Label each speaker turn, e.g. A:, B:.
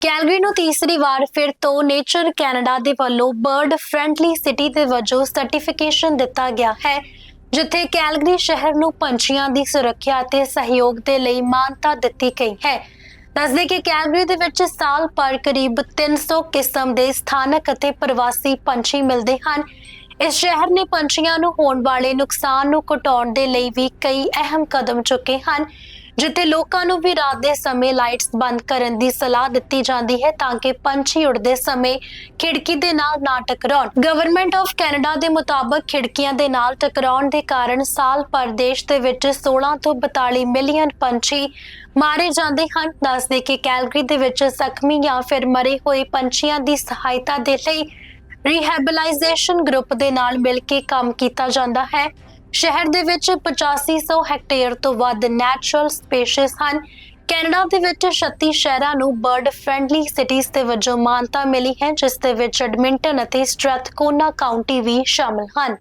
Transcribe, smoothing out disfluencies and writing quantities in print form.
A: Calgary ਨੂੰ ਤੀਸਰੀ ਵਾਰ ਫਿਰ ਤੋਂ ਨੇਚਰ ਕੈਨੇਡਾ ਦੇ ਵੱਲੋਂ ਬਰਡ ਫ੍ਰੈਂਡਲੀ ਸਿਟੀ ਦੇ ਵਜੋਂ ਸਰਟੀਫਿਕੇਸ਼ਨ ਦਿੱਤਾ ਗਿਆ ਹੈ, ਜਿੱਥੇ ਕੈਲਗਰੀ ਸ਼ਹਿਰ ਨੂੰ ਪੰਛੀਆਂ ਦੀ ਸੁਰੱਖਿਆ ਅਤੇ ਸਹਿਯੋਗ ਦੇ ਲਈ ਮਾਨਤਾ ਦਿੱਤੀ ਗਈ ਹੈ। ਦੱਸਦੇ ਕਿ ਕੈਲਗਰੀ ਦੇ ਵਿੱਚ ਸਾਲ ਭਰ ਕਰੀਬ 300 ਕਿਸਮ ਦੇ ਸਥਾਨਕ ਅਤੇ ਪ੍ਰਵਾਸੀ ਪੰਛੀ ਮਿਲਦੇ ਹਨ। ਇਸ ਸ਼ਹਿਰ ਨੇ ਪੰਛੀਆਂ ਨੂੰ ਹੋਣ ਵਾਲੇ ਨੁਕਸਾਨ ਨੂੰ ਘਟਾਉਣ ਦੇ ਲਈ ਵੀ ਕਈ ਅਹਿਮ ਕਦਮ ਚੁੱਕੇ ਹਨ, ਜਿੱਥੇ ਲੋਕਾਂ ਨੂੰ ਵੀ ਰਾਤ ਦੇ ਸਮੇਂ ਲਾਈਟਸ ਬੰਦ ਕਰਨ ਦੀ ਸਲਾਹ ਦਿੱਤੀ ਜਾਂਦੀ ਹੈ ਤਾਂ ਕਿ ਪੰਛੀ ਉੜਦੇ ਸਮੇਂ ਖਿੜਕੀ ਦੇ ਨਾਲ ਨਾ ਟਕਰਾਉਣ। ਗਵਰਨਮੈਂਟ ਆਫ ਕੈਨੇਡਾ ਦੇ ਮੁਤਾਬਕ ਖਿੜਕੀਆਂ ਦੇ ਨਾਲ ਟਕਰਾਉਣ ਦੇ ਕਾਰਨ ਸਾਲ ਭਰ ਦੇਸ਼ ਦੇ ਵਿੱਚ 16 ਤੋਂ 42 ਮਿਲੀਅਨ ਪੰਛੀ ਮਾਰੇ ਜਾਂਦੇ ਹਨ। ਦੱਸਦੇ ਕਿ ਕੈਲਗਰੀ ਦੇ ਵਿੱਚ ਜ਼ਖਮੀ ਜਾਂ ਫਿਰ ਮਰੇ ਹੋਏ ਪੰਛੀਆਂ ਦੀ ਸਹਾਇਤਾ ਦੇ ਲਈ ਰੀਹੈਬਿਲਾਈਜੇਸ਼ਨ ਗਰੁੱਪ ਦੇ ਨਾਲ ਮਿਲ ਕੇ ਕੰਮ ਕੀਤਾ ਜਾਂਦਾ ਹੈ। ਸ਼ਹਿਰ ਦੇ ਵਿੱਚ 8500 ਹੈਕਟੇਅਰ ਤੋਂ ਵੱਧ ਨੈਚੁਰਲ ਸਪੇਸੀਜ਼ ਹਨ। ਕੈਨੇਡਾ ਦੇ ਵਿੱਚ 36 ਸ਼ਹਿਰਾਂ ਨੂੰ ਬਰਡ ਫ੍ਰੈਂਡਲੀ ਸਿਟੀਜ਼ ਦੇ ਵਜੋਂ ਮਾਨਤਾ ਮਿਲੀ ਹੈ, ਜਿਸ ਦੇ ਵਿੱਚ ਐਡਮਿੰਟਨ ਅਤੇ ਸਟ੍ਰੈਥਕੋਨਾ ਕਾਉਂਟੀ ਵੀ ਸ਼ਾਮਲ ਹਨ।